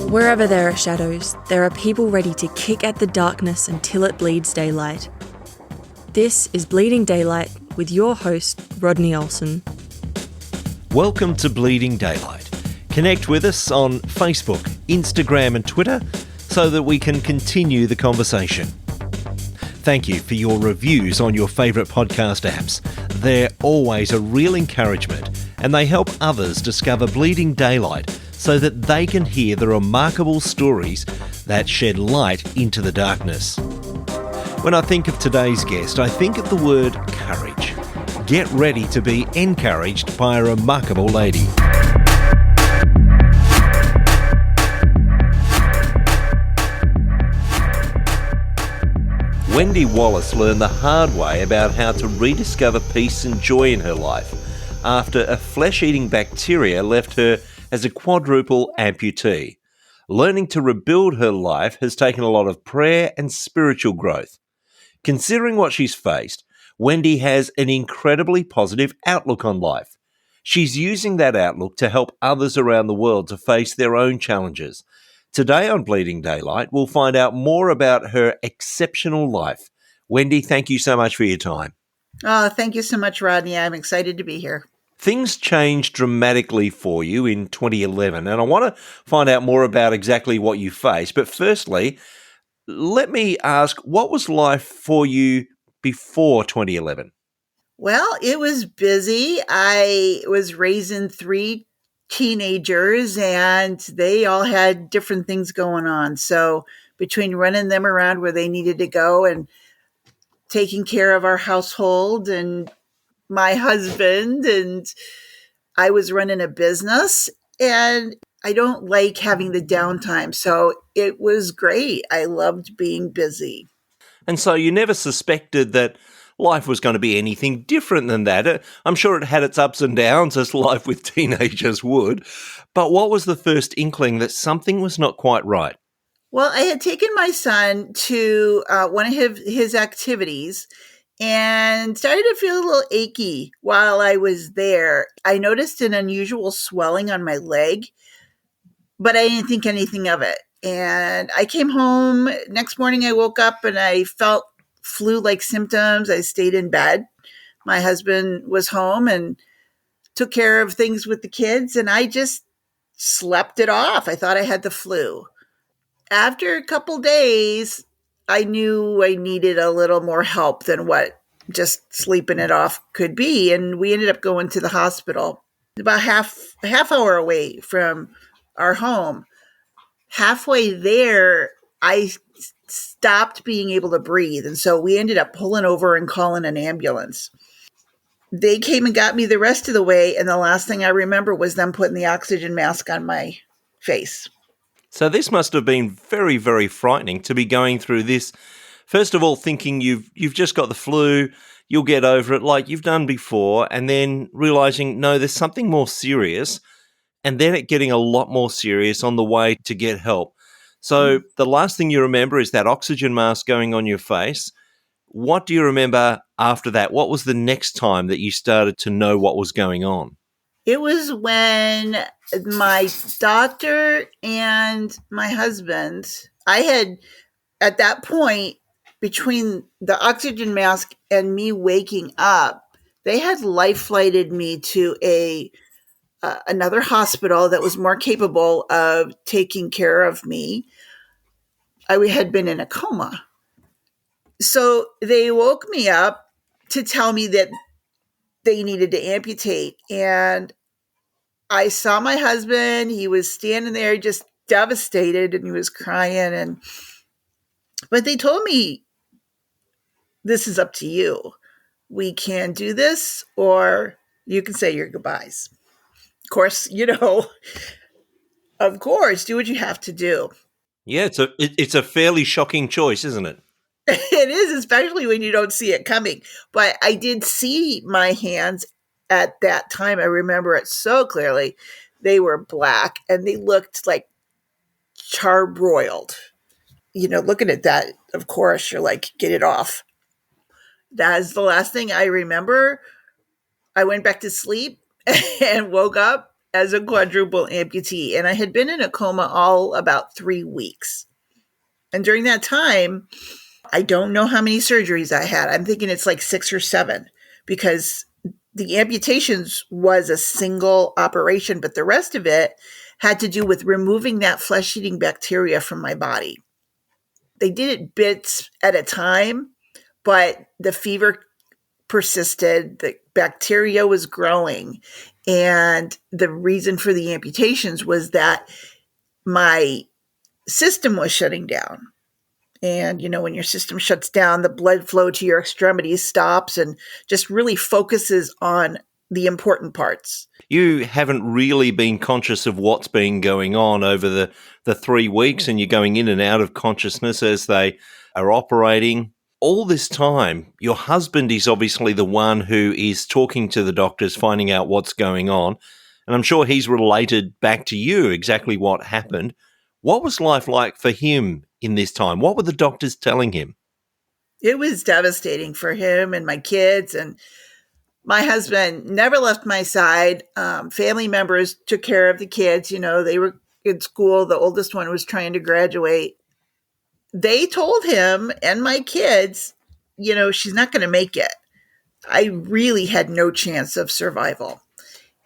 Wherever there are shadows, there are people ready to kick at the darkness until it bleeds daylight. This is Bleeding Daylight with your host, Rodney Olson. Welcome to Bleeding Daylight. Connect with us on Facebook, Instagram and Twitter so that we can continue the conversation. Thank you for your reviews on your favourite podcast apps. They're always a real encouragement and they help others discover Bleeding Daylight so that they can hear the remarkable stories that shed light into the darkness. When I think of today's guest, I think of the word courage. Get ready to be encouraged by a remarkable lady. Wendy Wallace learned the hard way about how to rediscover peace and joy in her life after a flesh-eating bacteria left her as a quadruple amputee. Learning to rebuild her life has taken a lot of prayer and spiritual growth. Considering what she's faced, Wendy has an incredibly positive outlook on life. She's using that outlook to help others around the world to face their own challenges. Today on Bleeding Daylight, we'll find out more about her exceptional life. Wendy, thank you so much for your time. Oh, thank you so much, Rodney. I'm excited to be here. Things changed dramatically for you in 2011, and I want to find out more about exactly what you faced. But firstly, let me ask, what was life for you before 2011? Well, it was busy. I was raising 3 teenagers, and they all had different things going on. So between running them around where they needed to go and taking care of our household and my husband, and I was running a business, and I don't like having the downtime. So it was great. I loved being busy. And so you never suspected that life was going to be anything different than that. I'm sure it had its ups and downs, as life with teenagers would. But what was the first inkling that something was not quite right? Well, I had taken my son to one of his activities and started to feel a little achy while I was there. I noticed an unusual swelling on my leg, but I didn't think anything of it. And I came home. Next morning, I woke up and I felt flu-like symptoms. I stayed in bed. My husband was home and took care of things with the kids, and I just slept it off. I thought I had the flu. After a couple days, I knew I needed a little more help than what just sleeping it off could be. And we ended up going to the hospital about a half hour away from our home. Halfway there, I stopped being able to breathe. And so we ended up pulling over and calling an ambulance. They came and got me the rest of the way. And the last thing I remember was them putting the oxygen mask on my face. So this must have been very, very frightening to be going through this. First of all, thinking you've just got the flu, you'll get over it like you've done before, and then realizing, no, there's something more serious, and then it getting a lot more serious on the way to get help. So the last thing you remember is that oxygen mask going on your face. What do you remember after that? What was the next time that you started to know what was going on? It was when my doctor and my husband, I had, at that point, between the oxygen mask and me waking up, they had life flighted me to another hospital that was more capable of taking care of me. I had been in a coma. So they woke me up to tell me that they needed to amputate. And I saw my husband. He was standing there just devastated and he was crying. But they told me, this is up to you. We can do this or you can say your goodbyes. Of course, of course, do what you have to do. Yeah, it's a fairly shocking choice, isn't it? It is, especially when you don't see it coming. But I did see my hands at that time. I remember it so clearly. They were black and they looked like charbroiled. Looking at that, of course, you're like, get it off. That is the last thing I remember. I went back to sleep and woke up as a quadruple amputee, and I had been in a coma all about 3 weeks. And during that time, I don't know how many surgeries I had. I'm thinking it's like 6 or 7, because the amputations was a single operation, but the rest of it had to do with removing that flesh-eating bacteria from my body. They did it bits at a time, but the fever persisted, the bacteria was growing, and the reason for the amputations was that my system was shutting down. And, when your system shuts down, the blood flow to your extremities stops and just really focuses on the important parts. You haven't really been conscious of what's been going on over the 3 weeks, and you're going in and out of consciousness as they are operating. All this time, your husband is obviously the one who is talking to the doctors, finding out what's going on. And I'm sure he's related back to you exactly what happened. What was life like for him in this time? What were the doctors telling him? It was devastating for him and my kids, and my husband never left my side. Family members took care of the kids. They were in school. The oldest one was trying to graduate. They told him and my kids, she's not going to make it. I really had no chance of survival.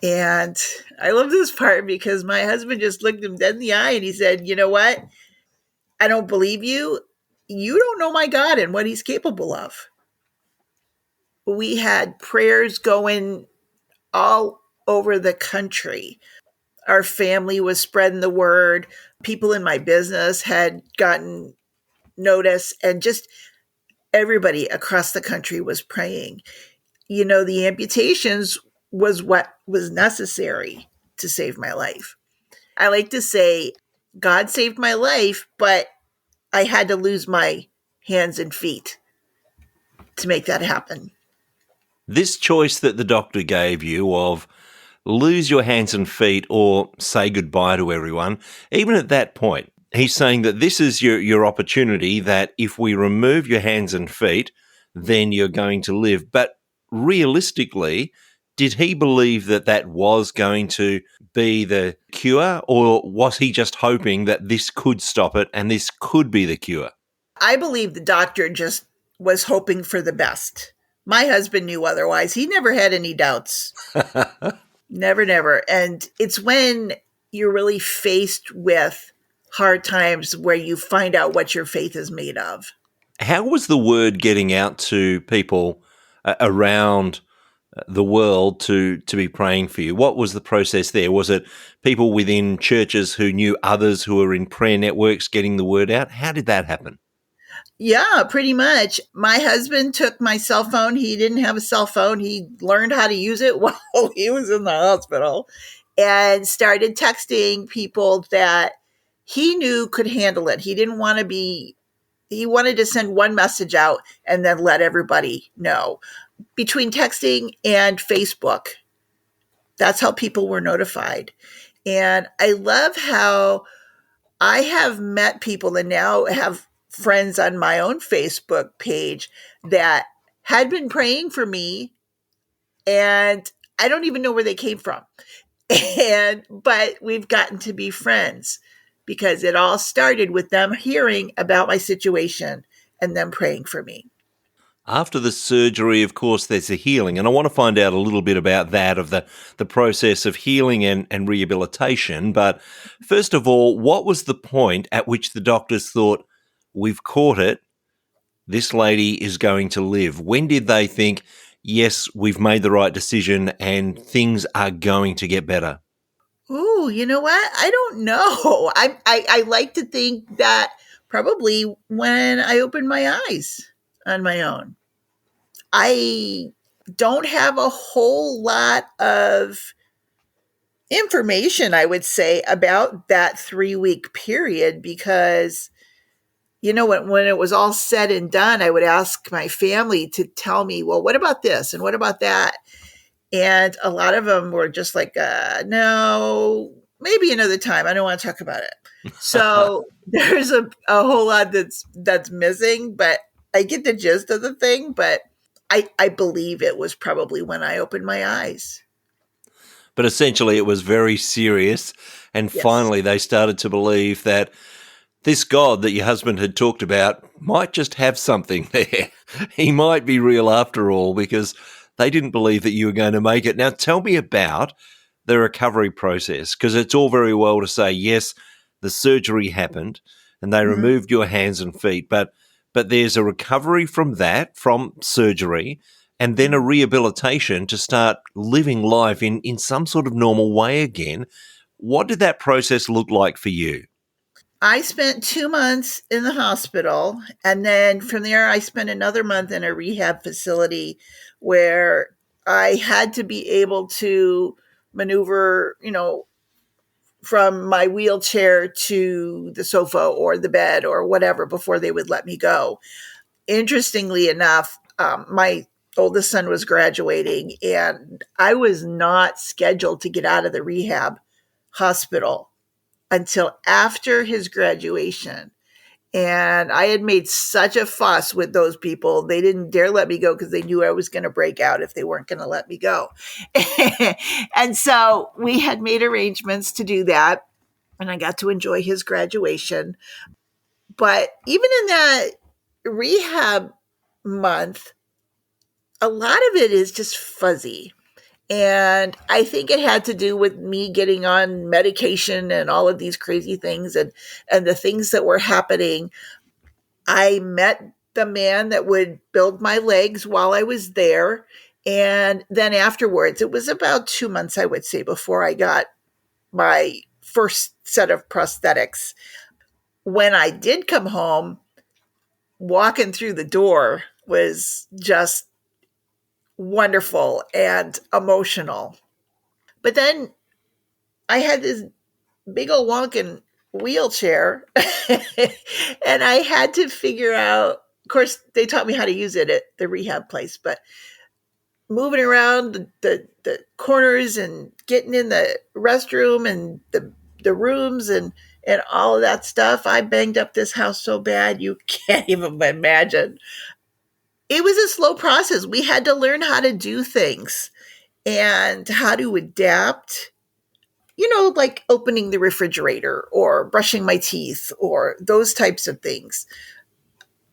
And I love this part because my husband just looked him dead in the eye and he said, "You know what? I don't believe you. You don't know my God and what he's capable of." We had prayers going all over the country. Our family was spreading the word. People in my business had gotten notice, and just everybody across the country was praying. The amputations was what was necessary to save my life. I like to say God saved my life, but I had to lose my hands and feet to make that happen. This choice that the doctor gave you of lose your hands and feet or say goodbye to everyone, even at that point, he's saying that this is your opportunity, that if we remove your hands and feet, then you're going to live. But realistically, did he believe that that was going to be the cure, or was he just hoping that this could stop it and this could be the cure? I believe the doctor just was hoping for the best. My husband knew otherwise. He never had any doubts. Never, never. And it's when you're really faced with hard times where you find out what your faith is made of. How was the word getting out to people around the world to be praying for you? What was the process there? Was it people within churches who knew others who were in prayer networks getting the word out? How did that happen? Yeah, pretty much. My husband took my cell phone. He didn't have a cell phone. He learned how to use it while he was in the hospital and started texting people that he knew could handle it. He didn't want to be, he wanted to send one message out and then let everybody know. Between texting and Facebook, that's how people were notified. And I love how I have met people and now have friends on my own Facebook page that had been praying for me, and I don't even know where they came from. But we've gotten to be friends because it all started with them hearing about my situation and them praying for me. After the surgery, of course, there's a healing. And I want to find out a little bit about that, of the process of healing and rehabilitation. But first of all, what was the point at which the doctors thought, we've caught it, this lady is going to live? When did they think, yes, we've made the right decision and things are going to get better? Ooh, you know what? I don't know. I like to think that probably when I opened my eyes on my own. I don't have a whole lot of information, I would say, about that 3-week period because, when it was all said and done, I would ask my family to tell me, well, what about this and what about that? And a lot of them were just like, no, maybe another time. I don't want to talk about it. So there's a whole lot that's missing, but I get the gist of the thing. But I believe it was probably when I opened my eyes. But essentially, it was very serious. And Yes. finally, they started to believe that this God that your husband had talked about might just have something there. He might be real after all, because they didn't believe that you were going to make it. Now, tell me about the recovery process, because it's all very well to say, yes, the surgery happened and they Mhm. removed your hands and feet, but there's a recovery from that, from surgery, and then a Mhm. rehabilitation to start living life in some sort of normal way again. What did that process look like for you? I spent 2 months in the hospital, and then from there, I spent another month in a rehab facility where I had to be able to maneuver, from my wheelchair to the sofa or the bed or whatever before they would let me go. Interestingly enough, my oldest son was graduating, and I was not scheduled to get out of the rehab hospital until after his graduation. And I had made such a fuss with those people. They didn't dare let me go because they knew I was going to break out if they weren't going to let me go. And so we had made arrangements to do that. And I got to enjoy his graduation. But even in that rehab month, a lot of it is just fuzzy. And I think it had to do with me getting on medication and all of these crazy things and the things that were happening. I met the man that would build my legs while I was there. And then afterwards, it was about 2 months, I would say, before I got my first set of prosthetics. When I did come home, walking through the door was just wonderful and emotional. But then I had this big old wonkin' wheelchair and I had to figure out, of course, they taught me how to use it at the rehab place, but moving around the corners and getting in the restroom and the rooms and all of that stuff. I banged up this house so bad you can't even imagine. It was a slow process. We had to learn how to do things and how to adapt, like opening the refrigerator or brushing my teeth or those types of things.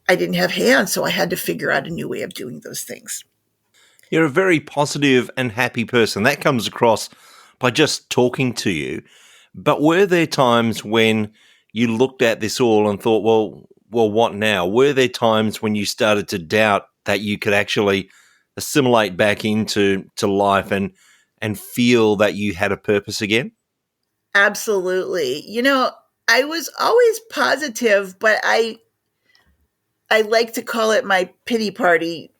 I didn't have hands, so I had to figure out a new way of doing those things. You're a very positive and happy person. That comes across by just talking to you. But were there times when you looked at this all and thought, well, what now? Were there times when you started to doubt that you could actually assimilate back into life and feel that you had a purpose again? Absolutely. I was always positive, but I like to call it my pity party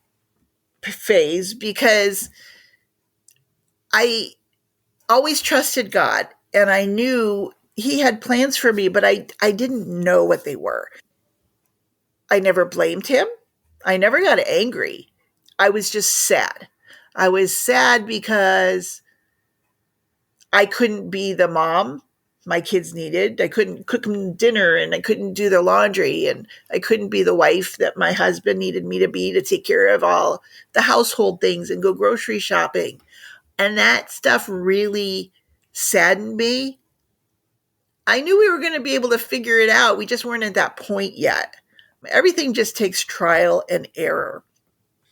phase because I always trusted God and I knew he had plans for me, but I didn't know what they were. I never blamed him. I never got angry. I was just sad. I was sad because I couldn't be the mom my kids needed. I couldn't cook them dinner and I couldn't do their laundry and I couldn't be the wife that my husband needed me to be to take care of all the household things and go grocery shopping. And that stuff really saddened me. I knew we were going to be able to figure it out. We just weren't at that point yet. Everything just takes trial and error.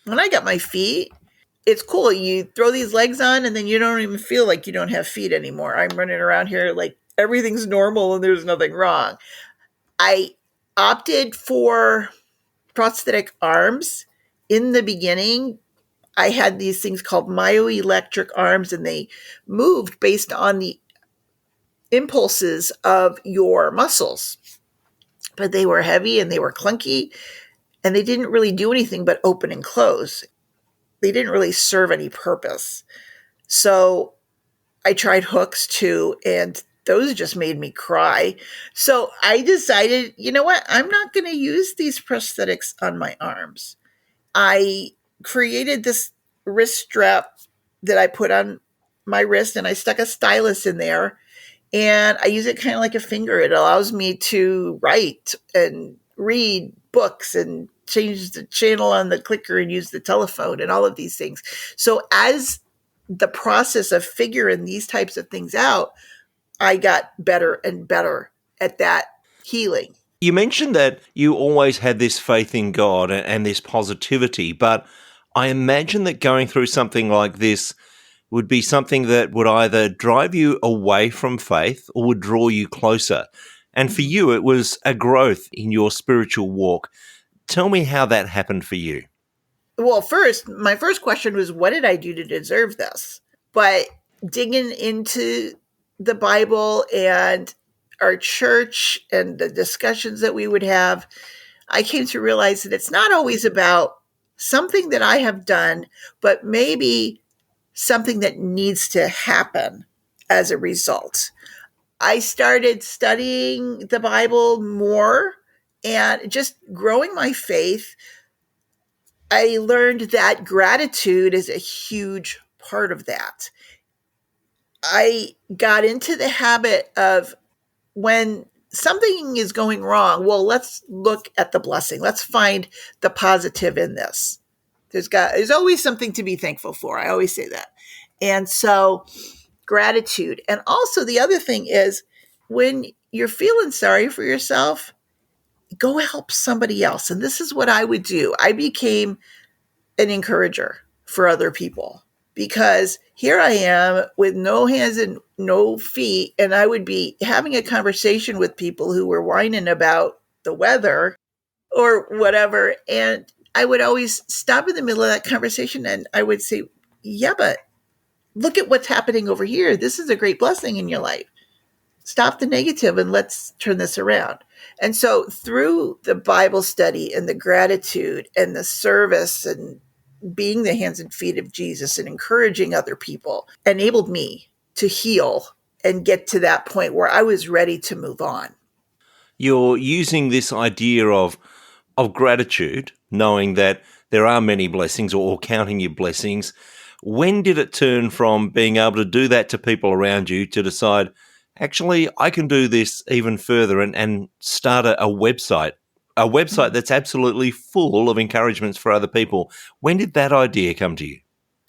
When I got my feet, it's cool. You throw these legs on and then you don't even feel like you don't have feet anymore. I'm running around here like everything's normal and there's nothing wrong. I opted for prosthetic arms in the beginning. I had these things called myoelectric arms and they moved based on the impulses of your muscles. But they were heavy and they were clunky and they didn't really do anything but open and close. They didn't really serve any purpose. So I tried hooks too, and those just made me cry. So I decided, you know what? I'm not going to use these prosthetics on my arms. I created this wrist strap that I put on my wrist, and I stuck a stylus in there, and I use it kind of like a finger. It allows me to write and read books and change the channel on the clicker and use the telephone and all of these things. So as the process of figuring these types of things out, I got better and better at that healing. You mentioned that you always had this faith in God and this positivity, but I imagine that going through something like this would be something that would either drive you away from faith or would draw you closer. And for you, it was a growth in your spiritual walk. Tell me how that happened for you. Well, first, my first question was, what did I do to deserve this? But digging into the Bible and our church and the discussions that we would have, I came to realize that it's not always about something that I have done, but maybe something that needs to happen as a result. I started studying the Bible more and just growing my faith. I learned that gratitude is a huge part of that. I got into the habit of, when something is going wrong, well, let's look at the blessing. Let's find the positive in this. There's always something to be thankful for. I always say that. And so gratitude. And also the other thing is, when you're feeling sorry for yourself, go help somebody else. And this is what I would do. I became an encourager for other people, because here I am with no hands and no feet, and I would be having a conversation with people who were whining about the weather or whatever. And I would always stop in the middle of that conversation and I would say, yeah, but look at what's happening over here. This is a great blessing in your life. Stop the negative and let's turn this around. And so through the Bible study and the gratitude and the service and being the hands and feet of Jesus and encouraging other people enabled me to heal and get to that point where I was ready to move on. You're using this idea of gratitude, knowing that there are many blessings, or counting your blessings. When did it turn from being able to do that to people around you to decide, actually, I can do this even further and start a website that's absolutely full of encouragements for other people? When did that idea come to you?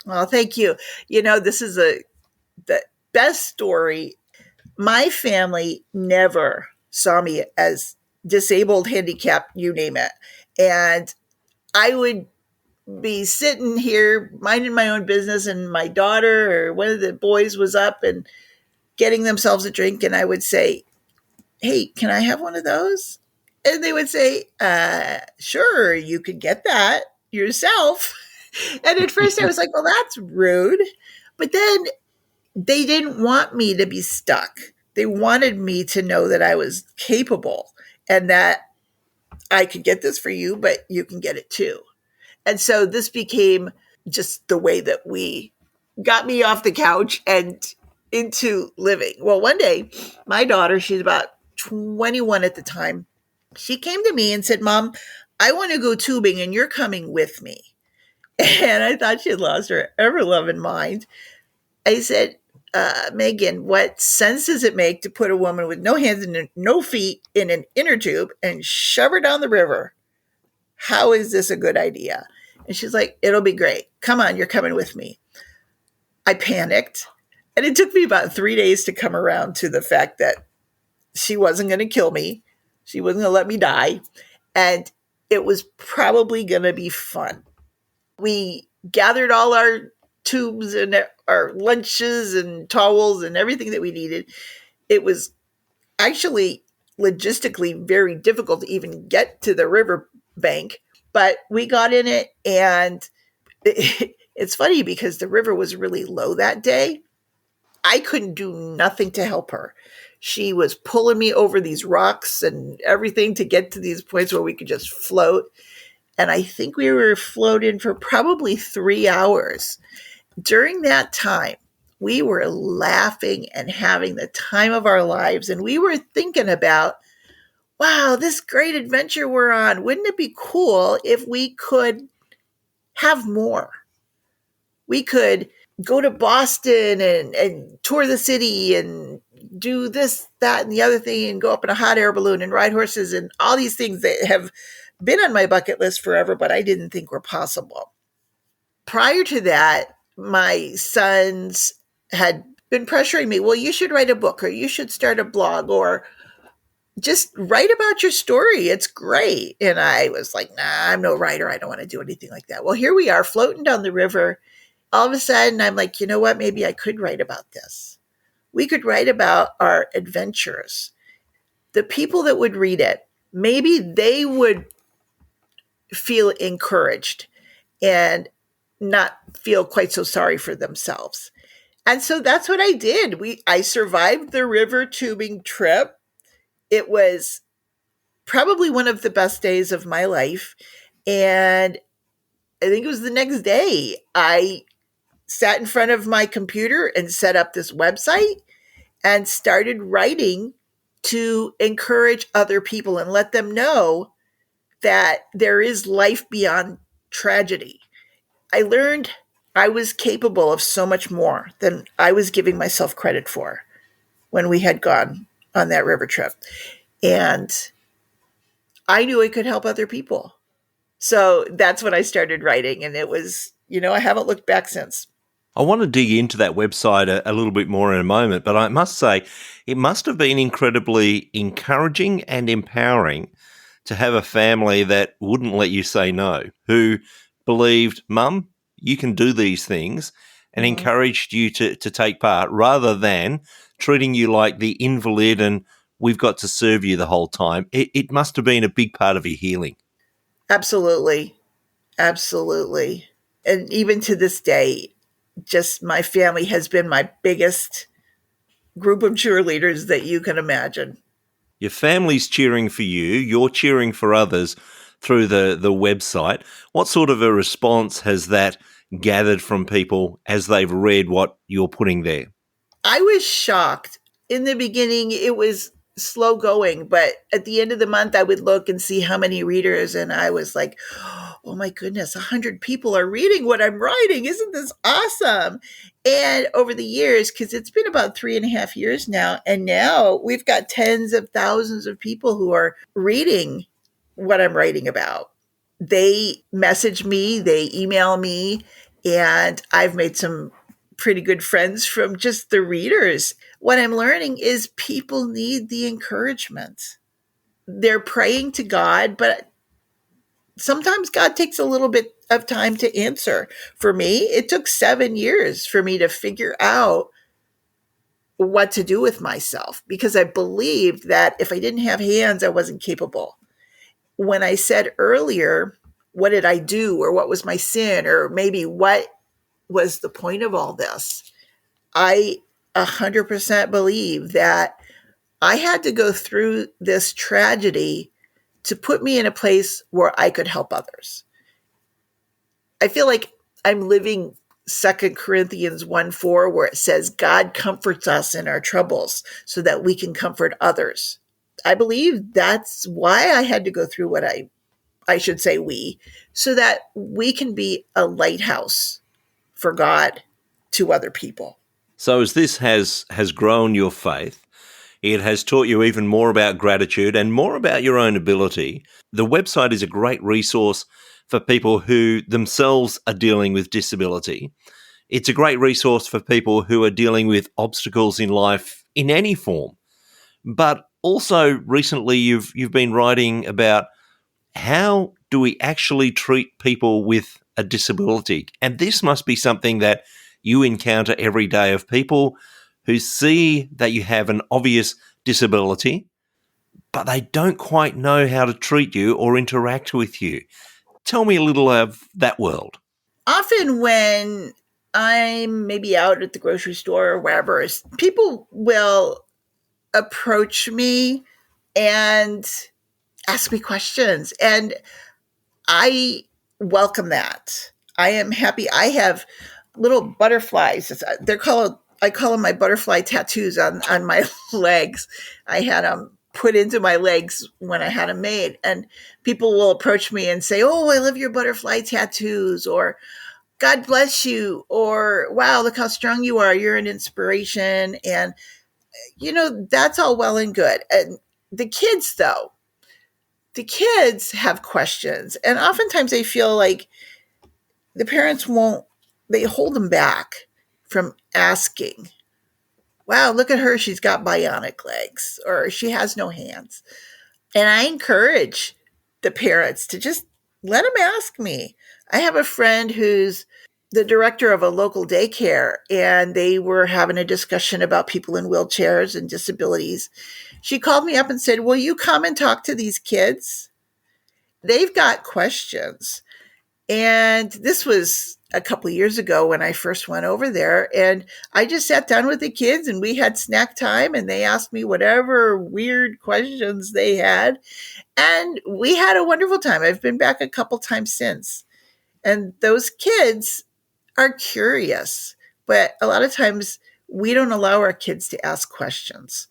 Well, thank you. This is the best story. My family never saw me as disabled, handicapped, you name it. And I would be sitting here minding my own business, and my daughter or one of the boys was up and getting themselves a drink, and I would say, hey, can I have one of those? And they would say, sure, you could get that yourself. And at first I was like, well, that's rude. But then they didn't want me to be stuck. They wanted me to know that I was capable and that I could get this for you, but you can get it too. And so this became just the way that we got me off the couch and into living. Well, one day, my daughter, she's about 21 at the time, she came to me and said, Mom, I want to go tubing and you're coming with me. And I thought she had lost her ever-loving mind. I said, Megan, what sense does it make to put a woman with no hands and no feet in an inner tube and shove her down the river? How is this a good idea? And she's like, it'll be great. Come on, you're coming with me. I panicked. And it took me about 3 days to come around to the fact that she wasn't going to kill me. She wasn't going to let me die. And it was probably going to be fun. We gathered all our tubes and our lunches and towels and everything that we needed. It was actually logistically very difficult to even get to the river bank, but we got in it, and it's funny because the river was really low that day. I couldn't do nothing to help her. She was pulling me over these rocks and everything to get to these points where we could just float. And I think we were floating for probably 3 hours. During that time, we were laughing and having the time of our lives. And we were thinking about, wow, this great adventure we're on. Wouldn't it be cool if we could have more? We could go to Boston and tour the city and do this, that, and the other thing, and go up in a hot air balloon and ride horses and all these things that have been on my bucket list forever, but I didn't think were possible. Prior to that, my sons had been pressuring me, well, you should write a book, or you should start a blog, or just write about your story. It's great. And I was like, nah, I'm no writer. I don't want to do anything like that. Well, here we are floating down the river. All of a sudden, I'm like, you know what? Maybe I could write about this. We could write about our adventures. The people that would read it, maybe they would feel encouraged and not feel quite so sorry for themselves. And so that's what I did. I survived the river tubing trip. It was probably one of the best days of my life. And I think it was the next day, I sat in front of my computer and set up this website and started writing to encourage other people and let them know that there is life beyond tragedy. I learned I was capable of so much more than I was giving myself credit for when we had gone on that river trip. And I knew I could help other people. So that's when I started writing. And it was, I haven't looked back since. I want to dig into that website a little bit more in a moment, but I must say it must have been incredibly encouraging and empowering to have a family that wouldn't let you say no, who believed, Mum, you can do these things, and encouraged you to take part rather than treating you like the invalid and we've got to serve you the whole time. It must have been a big part of your healing. Absolutely. Absolutely. And even to this day, just my family has been my biggest group of cheerleaders that you can imagine. Your family's cheering for you, you're cheering for others through the website. What sort of a response has that gathered from people as they've read what you're putting there? I was shocked. In the beginning, it was slow going, but at the end of the month, I would look and see how many readers, and I was like, oh my goodness, 100 people are reading what I'm writing. Isn't this awesome? And over the years, because it's been about 3.5 years now, and now we've got tens of thousands of people who are reading what I'm writing about. They message me, they email me, and I've made some pretty good friends from just the readers. What I'm learning is people need the encouragement. They're praying to God, but sometimes God takes a little bit of time to answer. For me, it took 7 years for me to figure out what to do with myself because I believed that if I didn't have hands, I wasn't capable. When I said earlier, what did I do or what was my sin or maybe what was the point of all this? I 100% believe that I had to go through this tragedy to put me in a place where I could help others. I feel like I'm living 2 Corinthians 1:4, where it says, God comforts us in our troubles so that we can comfort others. I believe that's why I had to go through what I should say we, so that we can be a lighthouse for God to other people. So as this has grown your faith, it has taught you even more about gratitude and more about your own ability. The website is a great resource for people who themselves are dealing with disability. It's a great resource for people who are dealing with obstacles in life in any form. But also recently you've been writing about how do we actually treat people with a disability? And this must be something that you encounter every day, of people who see that you have an obvious disability, but they don't quite know how to treat you or interact with you. Tell me a little of that world. Often when I'm maybe out at the grocery store or wherever, people will approach me and ask me questions. And I welcome that. I am happy. I have little butterflies. I call them my butterfly tattoos on my legs. I had them put into my legs when I had them made. And people will approach me and say, oh, I love your butterfly tattoos, or God bless you, or wow, look how strong you are. You're an inspiration. And, that's all well and good. And the kids, though, the kids have questions. And oftentimes they feel like the parents won't they hold them back from asking, wow, look at her, she's got bionic legs, or she has no hands. And I encourage the parents to just let them ask me. I have a friend who's the director of a local daycare, and they were having a discussion about people in wheelchairs and disabilities. She called me up and said, will you come and talk to these kids? They've got questions. And this was a couple of years ago when I first went over there. And I just sat down with the kids and we had snack time and they asked me whatever weird questions they had. And we had a wonderful time. I've been back a couple times since. And those kids are curious, but a lot of times we don't allow our kids to ask questions.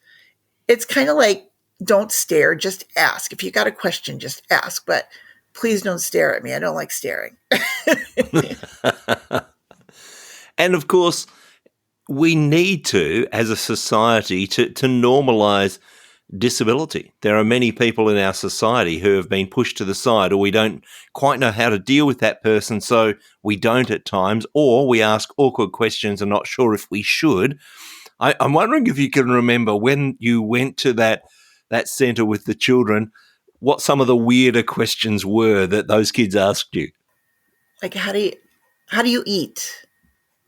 It's kind of like, don't stare, just ask. If you got a question, just ask. But please don't stare at me. I don't like staring. And of course, we need to, as a society, to normalise disability. There are many people in our society who have been pushed to the side, or we don't quite know how to deal with that person, so we don't at times, or we ask awkward questions and not sure if we should. I'm wondering if you can remember when you went to that centre with the children, what some of the weirder questions were that those kids asked you. Like, how do you eat?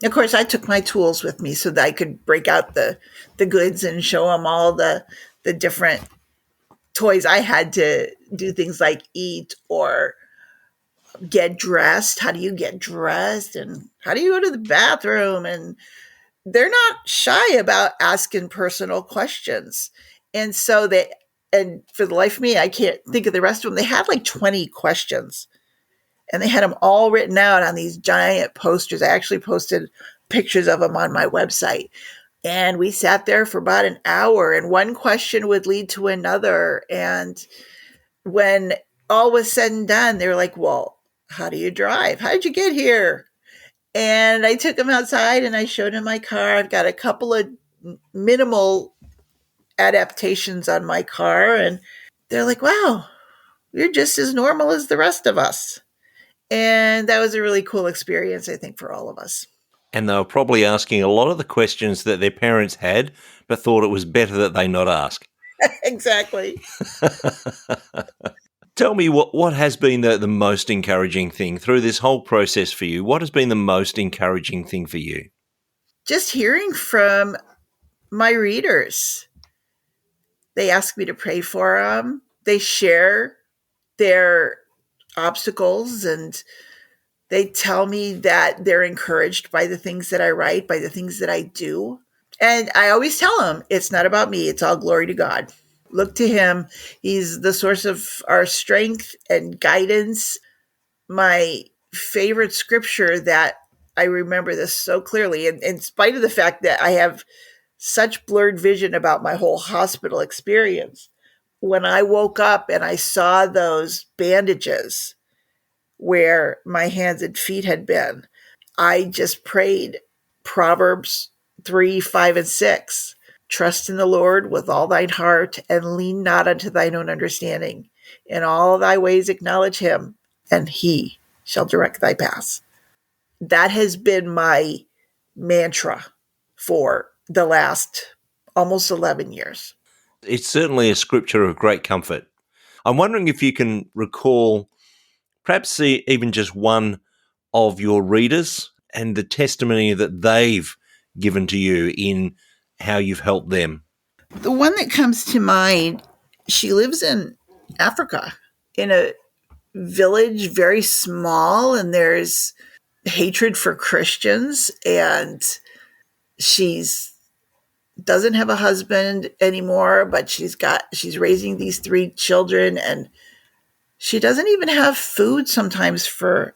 Of course, I took my tools with me so that I could break out the goods and show them all the different toys. I had to do things like eat or get dressed. How do you get dressed? And how do you go to the bathroom? And they're not shy about asking personal questions. And so and for the life of me, I can't think of the rest of them. They had like 20 questions. And they had them all written out on these giant posters. I actually posted pictures of them on my website. And we sat there for about an hour, and one question would lead to another. And when all was said and done, they were like, well, how do you drive? How did you get here? And I took them outside and I showed them my car. I've got a couple of minimal adaptations on my car. And they're like, wow, you're just as normal as the rest of us. And that was a really cool experience, I think, for all of us. And they were probably asking a lot of the questions that their parents had, but thought it was better that they not ask. Exactly. Tell me what has been the most encouraging thing through this whole process for you? What has been the most encouraging thing for you? Just hearing from my readers. They ask me to pray for them. They share their obstacles and they tell me that they're encouraged by the things that I write, by the things that I do. And I always tell them, it's not about me. It's all glory to God. Look to Him. He's the source of our strength and guidance. My favorite scripture that I remember this so clearly, and in spite of the fact that I have such blurred vision about my whole hospital experience, when I woke up and I saw those bandages where my hands and feet had been, I just prayed Proverbs 3, 5, and 6. Trust in the Lord with all thine heart and lean not unto thine own understanding. In all thy ways acknowledge Him, and He shall direct thy paths. That has been my mantra for the last almost 11 years. It's certainly a scripture of great comfort. I'm wondering if you can recall perhaps even just one of your readers and the testimony that they've given to you in how you've helped them. The one that comes to mind, she lives in Africa, in a village, very small, and there's hatred for Christians, and she's doesn't have a husband anymore, but she's raising these 3 children, and she doesn't even have food sometimes, for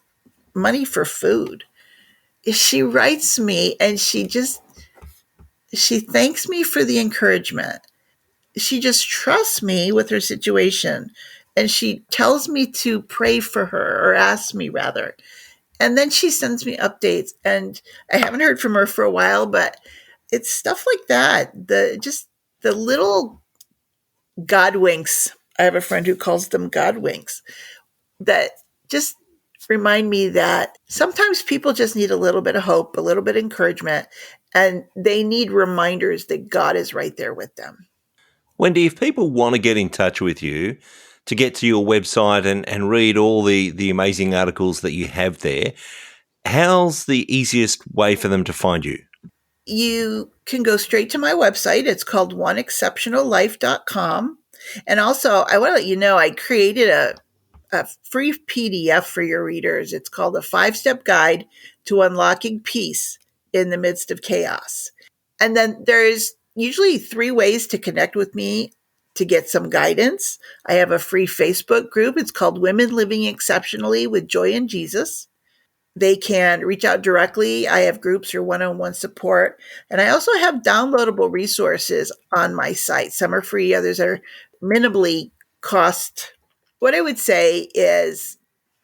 money for food. She writes me and she thanks me for the encouragement. She just trusts me with her situation, and she tells me to pray for her, or ask me rather. And then she sends me updates, and I haven't heard from her for a while, but it's stuff like that. The little God winks. I have a friend who calls them God winks, that just remind me that sometimes people just need a little bit of hope, a little bit of encouragement, and they need reminders that God is right there with them. Wendy, if people want to get in touch with you to get to your website and read all the amazing articles that you have there, how's the easiest way for them to find you? You can go straight to my website. It's called oneexceptionallife.com. And also, I want to let you know I created a free PDF for your readers. It's called a 5-step guide to unlocking peace in the midst of chaos. And then there's usually 3 ways to connect with me to get some guidance. I have a free Facebook group. It's called Women Living Exceptionally with Joy in Jesus. They can reach out directly. I have groups for one-on-one support. And I also have downloadable resources on my site. Some are free, others are minimally cost. What I would say is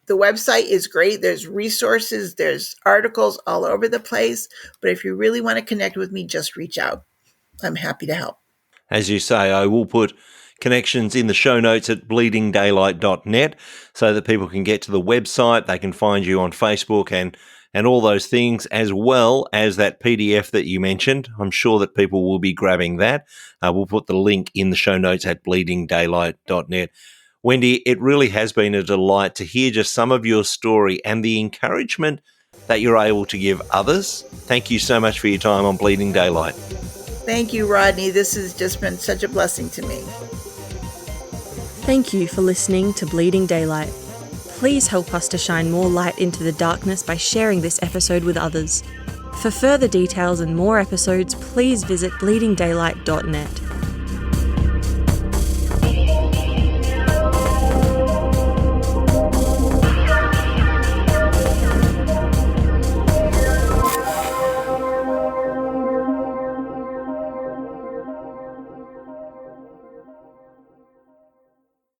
the website is great. There's resources, there's articles all over the place. But if you really want to connect with me, just reach out. I'm happy to help. As you say, I will put connections in the show notes at bleedingdaylight.net so that people can get to the website. They can find you on Facebook and all those things, as well as that PDF that you mentioned. I'm sure that people will be grabbing that. We'll put the link in the show notes at bleedingdaylight.net. Wendy, it really has been a delight to hear just some of your story and the encouragement that you're able to give others. Thank you so much for your time on Bleeding Daylight. Thank you, Rodney. This has just been such a blessing to me. Thank you for listening to Bleeding Daylight. Please help us to shine more light into the darkness by sharing this episode with others. For further details and more episodes, please visit bleedingdaylight.net.